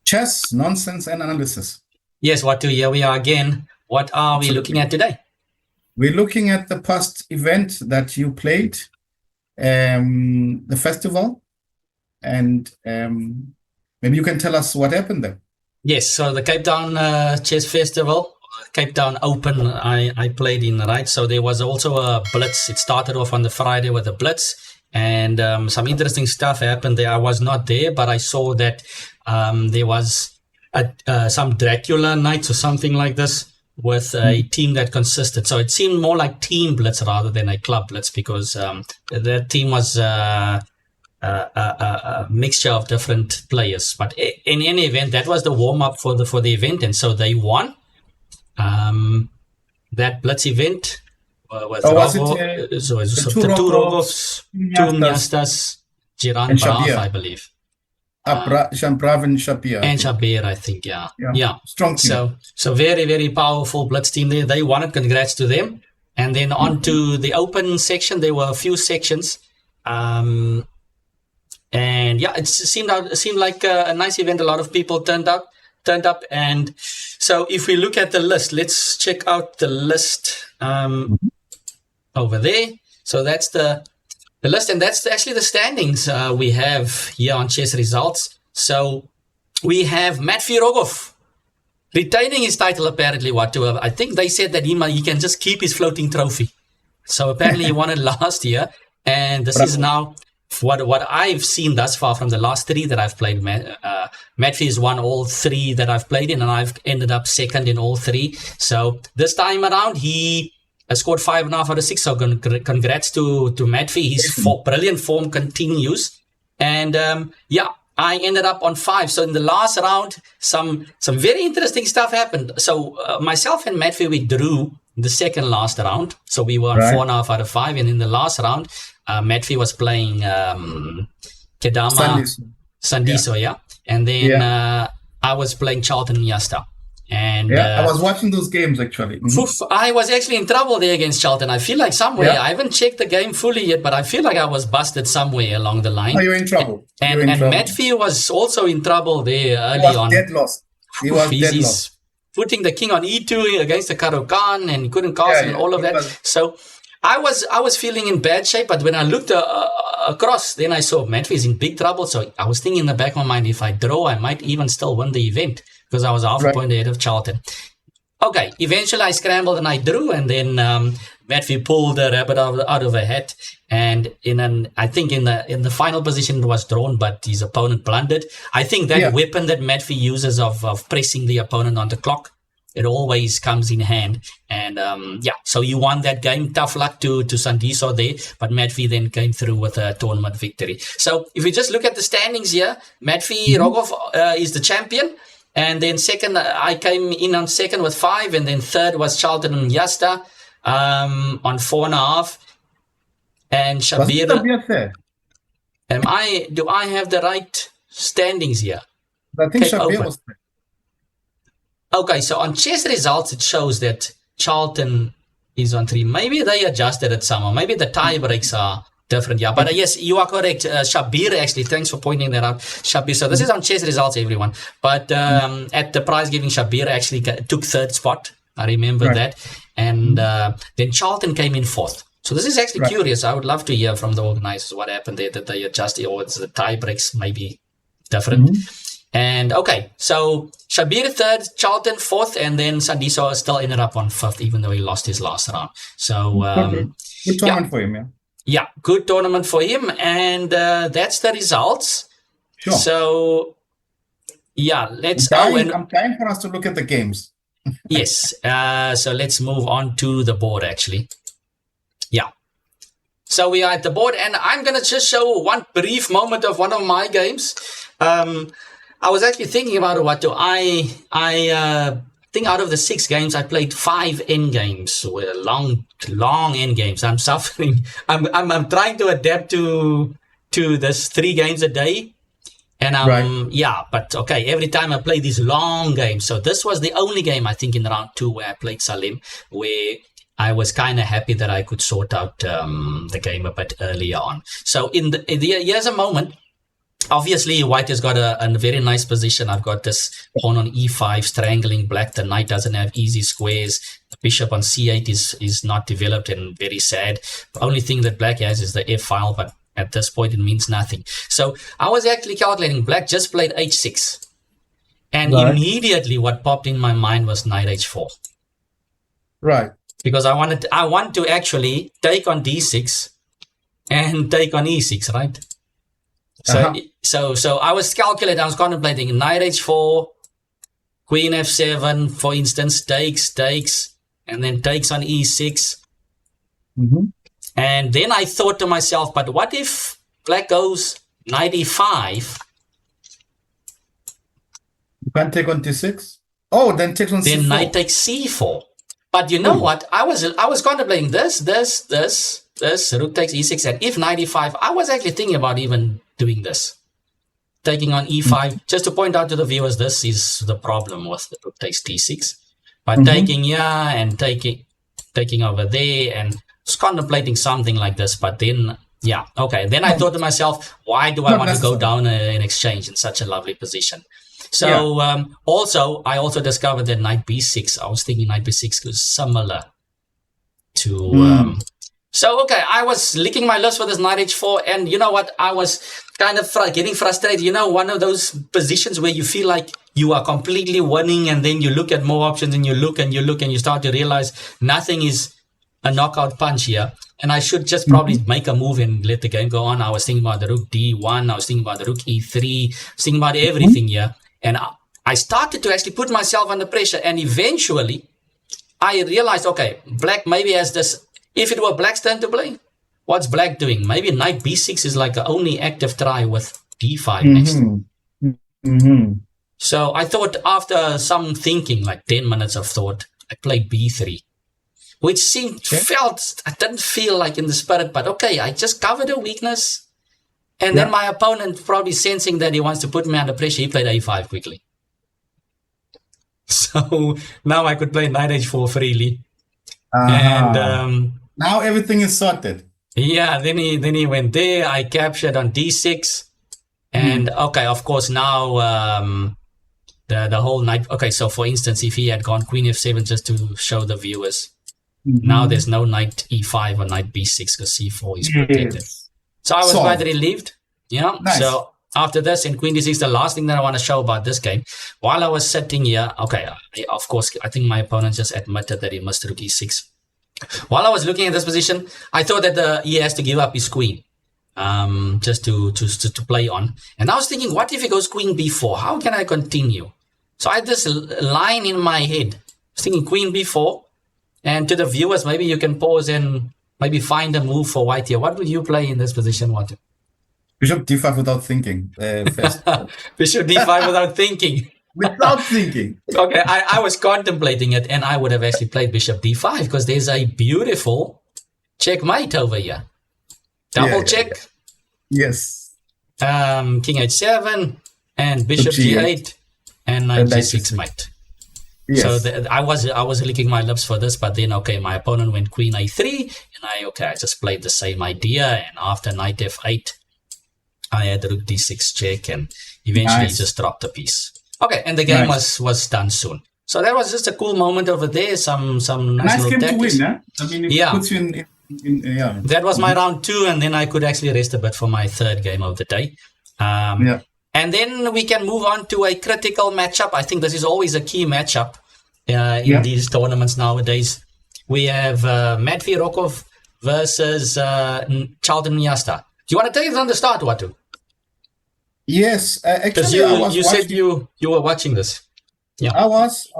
Chess, nonsense, and analysis. Yes, Watu, here we are again. What are we looking at today? We're looking at the past event that you played, the festival, and maybe you can tell us what happened there. Yes, so the Cape Town Chess Festival, Cape Town Open, I played in, right? So there was also a blitz. It started off on the Friday with a blitz, and some interesting stuff happened there. I was not there, but I saw that there was some Dracula nights or something like this with a team that consisted. So it seemed more like team blitz rather than a club blitz, because the team was a mixture of different players. But in any event, that was the warm up for the event, and so they won that blitz event with Rogov. So it's the two Rogovs, two Mnyastas, Jiran and Brav, Shabir. I believe. Brav and Shabir. And Shabir, I think, yeah. Strong team. So very, very powerful blitz team there. They won it. Congrats to them. And then on to the open section. There were a few sections. And yeah, it seemed like a nice event. A lot of people turned up. And so if we look at the list, let's check out the list over there. So that's the list, and that's actually the standings we have here on Chess Results. So we have Matvey Rogov retaining his title, apparently. I think they said that he can just keep his floating trophy. So apparently he won it last year, and this is now what I've seen thus far from the last three that I've played. Matvey has won all three that I've played in, and I've ended up second in all three. So this time around, he scored 5.5 out of 6. So congrats to Matvey. His brilliant form continues. And yeah, I ended up on 5. So in the last round, some very interesting stuff happened. So myself and Matvey, we drew the second last round. So we were on 4.5 out of 5. And in the last round, Matvey was playing Kedama Sandiso, yeah. And then I was playing Charlton Mnyasta. And I was watching those games actually. I was actually in trouble there against Charlton. I feel like somewhere, I haven't checked the game fully yet, but I feel like I was busted somewhere along the line. Oh, you're in trouble. And Matvey was also in trouble there early on. Dead lost. He was dead lost. Putting the king on e2 against the Karo-Khan, and he couldn't castle and all of that. So I was feeling in bad shape, but when I looked across, then I saw Matvey is in big trouble. So I was thinking in the back of my mind, if I draw, I might even still win the event, because I was half a point ahead of Charlton. Okay, eventually I scrambled and I drew, and then Matvey pulled the rabbit out of a hat, and I think in the final position it was drawn, but his opponent blundered. I think that weapon that Matvey uses of pressing the opponent on the clock, it always comes in hand. And so he won that game. Tough luck to Sandiso there, but Matvey then came through with a tournament victory. So if we just look at the standings here, Matvey Rogov is the champion. And then second, I came in on second with 5, and then third was Charlton Mnyasta on 4.5. And Shabir. Do I have the right standings here? I think Shabir was there. Okay, so on Chess Results, it shows that Charlton is on 3. Maybe they adjusted it somehow. Maybe the tie breaks are different, yeah. But yes, you are correct. Shabir, actually, thanks for pointing that out. Shabir. So this is on Chess Results, everyone. But at the prize giving, Shabir actually took 3rd spot. I remember that. And then Charlton came in 4th. So this is actually curious. I would love to hear from the organizers what happened there, that they adjusted, or it's the tie breaks maybe different. And okay, so Shabir 3rd, Charlton 4th, and then Sandiso still ended up on 5th, even though he lost his last round. So good tournament for him, yeah, good tournament for him, and that's the results. Sure. So yeah, let's I'm trying for us to look at the games. Yes. So let's move on to the board actually. Yeah. So we are at the board, and I'm gonna just show one brief moment of one of my games. I was actually thinking about what do I think out of the 6 games I played 5 end games, long end games. I'm suffering. I'm trying to adapt to this 3 games a day, and but okay. Every time I play these long games, so this was the only game I think in round 2 where I played Salim, where I was kind of happy that I could sort out the game a bit earlier on. So here's a moment. obviously, white has got a very nice position. I've got this pawn on e5 strangling black. The knight doesn't have easy squares. The bishop on c8 is not developed and very sad. The only thing that black has is the f file, but at this point it means nothing. So I was actually calculating black just played h6. And Right. immediately what popped in my mind was knight h4. Right. Because I want to actually take on d6 and take on e6, right? So so I was calculating, I was contemplating knight h4, queen f7, for instance, takes, and then takes on e6. And then I thought to myself, but what if black goes knight e5? You can't take on d6? Oh, then takes on Then c4. knight takes c4. But you know what? I was contemplating this, rook takes e6, and if knight e5, I was actually thinking about even doing this. Taking on e5, just to point out to the viewers, this is the problem with the rook takes d6. But taking here and taking over there, and just contemplating something like this, but then, yeah, okay. Then I thought to myself, why do I want to go down in exchange in such a lovely position? So I also discovered that knight b6. I was thinking knight b6 was similar to. So okay, I was licking my lips for this knight h4, and you know what? I was kind of getting frustrated. You know, one of those positions where you feel like you are completely winning, and then you look at more options, and you look and you start to realize nothing is a knockout punch here, and I should just probably make a move and let the game go on. I was thinking about the rook d1. I was thinking about the rook e3. I was thinking about everything here. And I started to actually put myself under pressure. And eventually, I realized, okay, black maybe has this. If it were black's turn to play, what's black doing? Maybe knight b6 is like the only active try with d5 next. So I thought after some thinking, like 10 minutes of thought, I played b3. Which I didn't feel like in the spirit, but okay, I just covered a weakness. And then my opponent, probably sensing that he wants to put me under pressure, he played a5 quickly. So now I could play knight h4 freely. And now everything is sorted. Yeah, then he went there. I captured on d6. And okay, of course, now the whole knight. Okay, so for instance, if he had gone queen f7, just to show the viewers, now there's no knight e5 or knight b6 because c4 is protected. So I was quite relieved. Yeah. Nice. So after this, in queen d6, the last thing that I want to show about this game, while I was sitting here, okay, of course, I think my opponent just admitted that he missed rook e6. While I was looking at this position, I thought that he has to give up his queen, just to play on. And I was thinking, what if he goes queen b4? How can I continue? So I had this line in my head. I was thinking queen b4. And to the viewers, maybe you can pause and maybe find a move for white here. What would you play in this position, Watu? Bishop d5 without thinking. First. Bishop d5 without thinking. Without thinking. Okay, I was contemplating it, and I would have actually played bishop d5 because there's a beautiful checkmate over here. Double check. Yes. King h7 and bishop g8 and knight g6 mate. Yes. So I was licking my lips for this, but then okay, my opponent went queen a3, and I just played the same idea, and after knight f8, I had rook d6 check, and eventually just dropped the piece. Okay, and the game was done soon. So that was just a cool moment over there. Some nice game tactics. To win, huh? I mean, it puts you in. That was my round 2, and then I could actually rest a bit for my third game of the day. And then we can move on to a critical matchup. I think this is always a key matchup in these tournaments nowadays. We have Matvey Rogov versus Charlton Mnyasta. Do you want to take it on the start, Watu? Yes, actually, you said you were watching this. Yeah, I was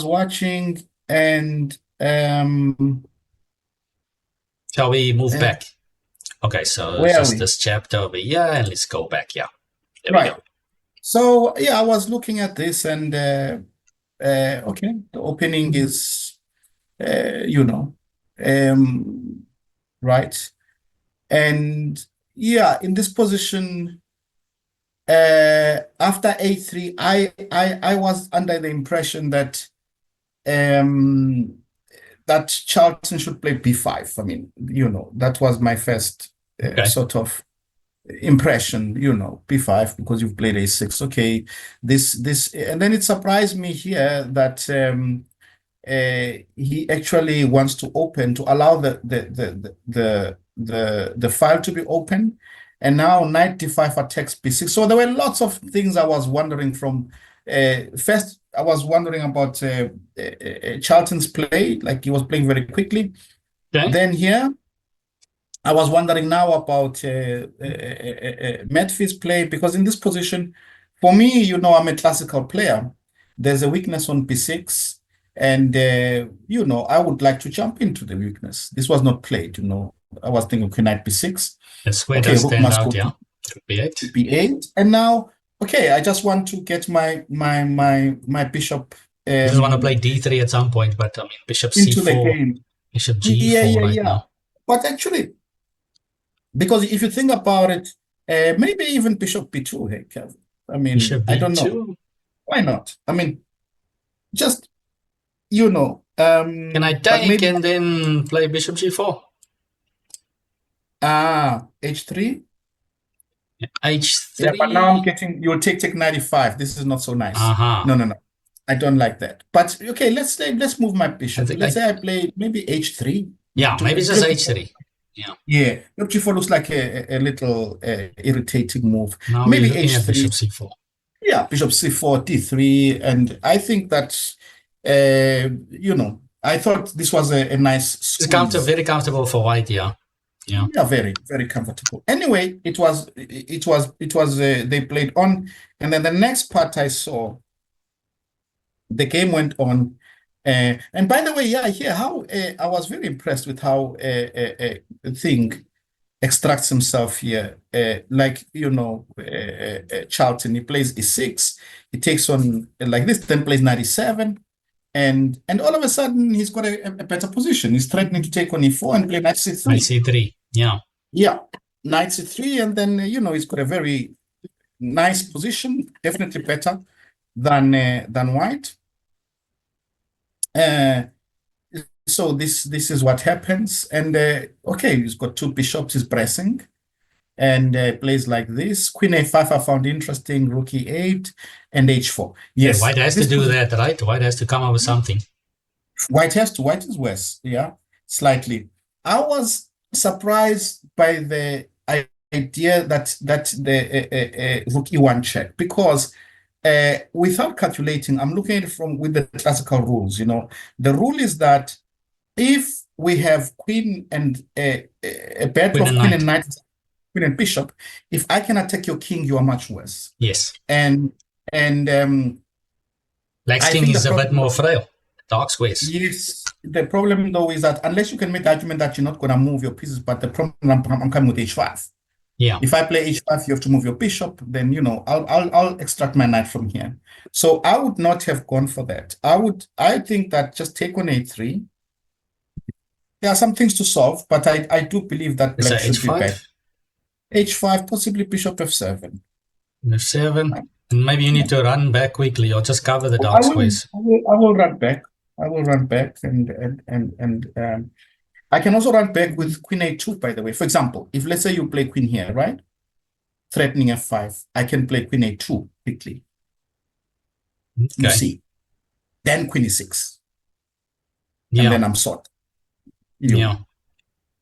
watching, and shall we move back? Okay, so just this chapter over here, and let's go back. Yeah. There we go. So I was looking at this, and okay, the opening is, right, and in this position, after a3, I was under the impression that that Charlton should play b5. I mean, that was my first sort of impression, b5 because you've played a6. Okay, this, and then it surprised me here that he actually wants to open to allow the file to be open, and now knight d5 attacks b6. So there were lots of things I was wondering from. First, I was wondering about Charlton's play, like he was playing very quickly. Okay. Then here, I was wondering now about Medfi's play, because in this position, for me, I'm a classical player. There's a weakness on b6, and I would like to jump into the weakness. This was not played, I was thinking, okay, knight b6. The square does stand out, yeah. b8. b8, and now, okay, I just want to get my bishop. You just want to play d3 at some point, but I mean, bishop c4, into the game. Bishop g4 now. But actually, because if you think about it, maybe even bishop b2, hey, Kevin. I mean, bishop I don't know. Why not? I mean, just, Can I take and then play bishop g4? H3? H3. Yeah, but now I'm getting, you'll take 95. This is not so nice. Uh-huh. No. I don't like that. But okay, let's move my bishop. Let's say I play maybe H3. Yeah, maybe just H3. Yeah. G4 looks like a little irritating move. Now maybe we're looking H3. at bishop c4. Yeah, bishop c4, d3, and I think that I thought this was a nice squeeze. It's very comfortable for white, yeah. Yeah, very, very comfortable. Anyway, it was they played on, and then the next part I saw, the game went on, and by the way, yeah, here how I was very impressed with how Thing extracts himself here. Charlton, he plays e6, he takes on like this, then plays 97. And all of a sudden, he's got a better position. He's threatening to take on e4 and play knight c3. Knight c3, yeah. Yeah, knight c3, and then, he's got a very nice position, definitely better than white. So this is what happens. And, okay, he's got two bishops, he's pressing. And plays like this. Queen a5 I found interesting, rook e8, and h4. Yes. Yeah, white has to do that, right? White has to come up with something. White is worse, yeah, slightly. I was surprised by the idea that the rook e1 check, because without calculating, I'm looking at it with the classical rules. The rule is that if we have queen and a battle of queen and knight, queen and bishop, if I can attack your king, you are much worse. Yes. And Black's king is a bit more frail. Dark squares. Yes. The problem though is that unless you can make the argument that you're not going to move your pieces, but the problem I'm coming with h5. Yeah. If I play h5, you have to move your bishop. Then I'll extract my knight from here. So I would not have gone for that. I think that just take on a3. There are some things to solve, but I do believe that black should be back. h5, possibly bishop f7. f7, and maybe you need to run back quickly or just cover the dark squares. I will run back. And I can also run back with queen a2, by the way. For example, if let's say you play queen here, right? Threatening f5, I can play queen a2 quickly. Okay. You see. Then queen e6. Yeah. And then I'm sorted. Yeah.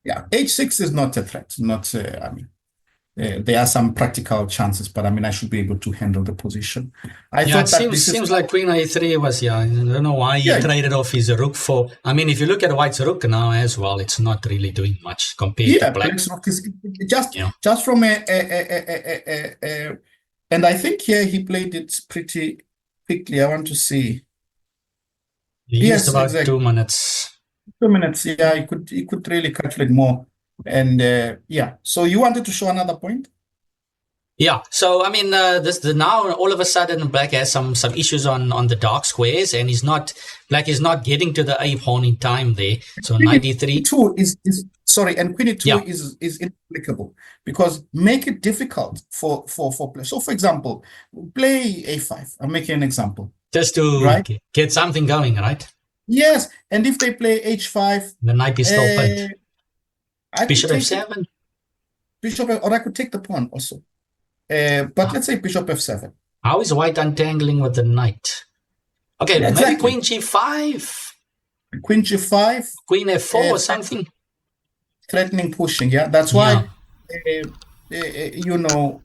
H6 is not a threat. Not, there are some practical chances, but I should be able to handle the position. I thought that it seems like queen a3 was, I don't know why he traded off his rook for, if you look at white's rook now as well, it's not really doing much compared to black's. Rook is just from and I think here he played it pretty quickly. I want to see. He used about 2 minutes. 2 minutes, yeah, he could really calculate more. And so you wanted to show another point? Yeah, so now all of a sudden black has some issues on the dark squares, and black is not getting to the a pawn in time there. So knight d3 and queen e2 is inapplicable, because make it difficult for play. So for example, play a5. I'm making an example. Just to get something going, right? Yes, and if they play h5, the knight is still played. Bishop f7. or I could take the pawn also. But let's say bishop f7. How is white untangling with the knight? Okay, Yeah, maybe exactly. queen g5, Queen g5, queen f4 or something. threatening pushing. Yeah, that's why, you know,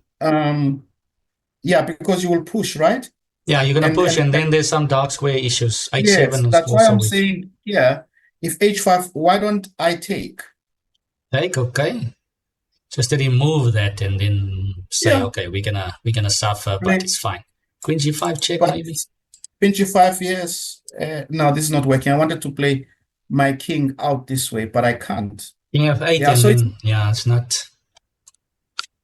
yeah, because you will push, right? Yeah, you're gonna push, and then and there's some dark square issues. yes, h7 is that's why also I'm weak. saying, yeah, if h5, why don't I take? Take, okay. Just to remove that and then say, Yeah. okay, we're gonna suffer, but it's fine. Queen g5 check, But maybe. queen g5, yes. No, this is not working. I wanted to play my king out this way, but I can't. King f8, Yeah, and so then it's not.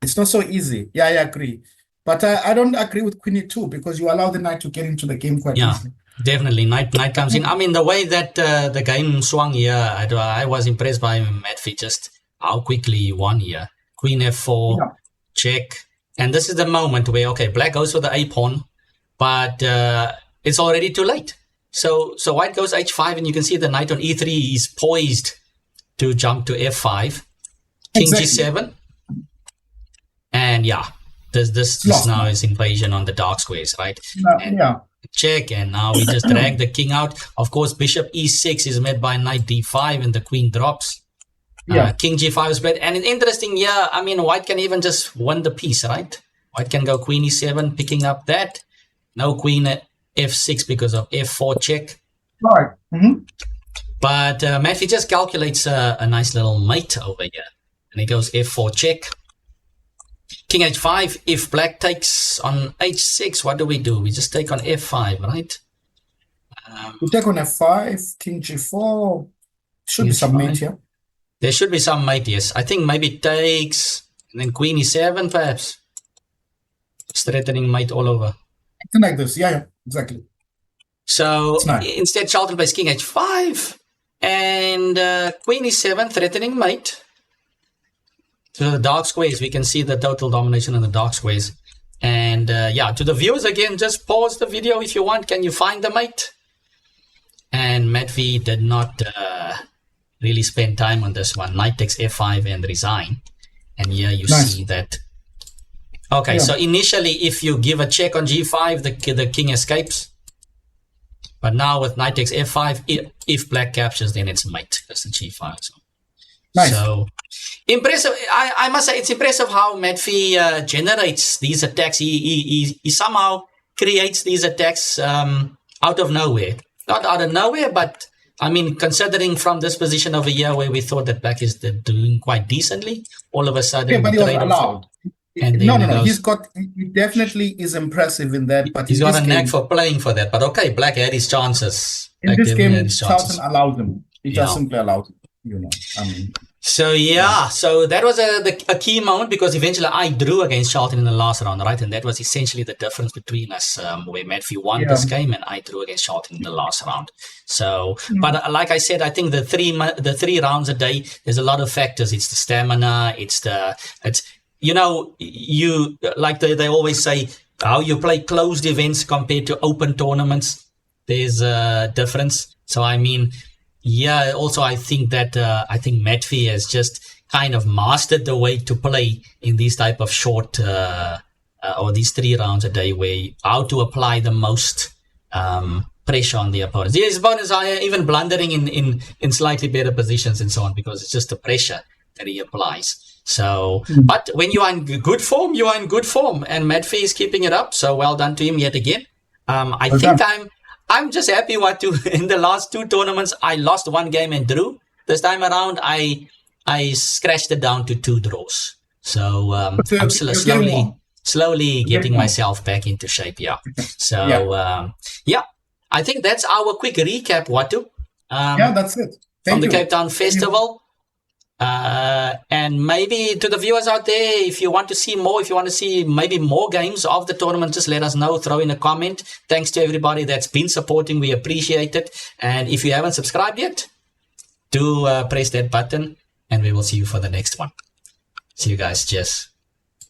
it's not so easy. Yeah, I agree. But I don't agree with queen e2 because you allow the knight to get into the game quite easily. Definitely, knight comes in. I mean, the way that the game swung here, I was impressed by Matfi, just how quickly he won here. Queen f4, check. And this is the moment where, okay, black goes for the a pawn, but it's already too late. So white goes h5, and you can see the knight on e3 is poised to jump to f5. King g7. And this now is invasion on the dark squares, right? Check, and now we just drag the king out. Of course, bishop e6 is met by knight d5, and the queen drops. King g5 is played, and it's interesting. Yeah, I mean, white can even just win the piece, right? White can go queen e7, picking up that. No queen at f6 because of f4 check. Right. But Matthew just calculates a nice little mate over here, and he goes f4 check. King h5, if black takes on h6, what do? We just take on f5, right? We take on f5, king g4. Should be some mate here. There should be some mate, yes. I think maybe takes, and then queen e7, perhaps. Threatening mate all over. Something like this, yeah, exactly. So instead, Charlton plays king h5, and queen e7, threatening mate. To the dark squares, we can see the total domination in the dark squares. And to the viewers again, just pause the video if you want. Can you find the mate? And Matvi did not really spend time on this one. Knight takes f5 and resign. And here you see that. Okay, so initially, if you give a check on g5, the king escapes. But now with knight takes f5, if black captures, then it's mate. That's the g5. So impressive. I must say it's impressive how Matfi generates these attacks. He somehow creates these attacks out of nowhere. Not out of nowhere, but I mean, considering from this position over here where we thought that black is doing quite decently, all of a sudden but he was allowed. No. He definitely is impressive in that. But he's got a knack for playing for that. But okay, black had his chances. In this game, Charlton allowed him. He just simply allowed him. You know, I mean. So so that was a key moment because eventually I drew against Charlton in the last round, right? And that was essentially the difference between us, where Matthew won this game and I drew against Charlton in the last round. So, but like I said, I think the three rounds a day, there's a lot of factors. It's the stamina, you like they always say how you play closed events compared to open tournaments. There's a difference. So I mean. Yeah, also I think that Matfi has just kind of mastered the way to play in these type of short or these 3 rounds a day, where how to apply the most pressure on the opponents. His opponents are even blundering in slightly better positions and so on because it's just the pressure that he applies. So, but when you are in good form, you are in good form, and Matfi is keeping it up. So well done to him yet again. I think I'm just happy in the last 2 tournaments, I lost 1 game and drew. This time around, I scratched it down to 2 draws. So I'm slowly getting myself back into shape. Yeah. So I think that's our quick recap, Watu. That's it. From the Cape Town Festival. And maybe to the viewers out there, if you want to see more, if you want to see maybe more games of the tournament, just let us know, throw in a comment. Thanks to everybody that's been supporting. We appreciate it. And if you haven't subscribed yet, do press that button and we will see you for the next one. See you guys. Cheers.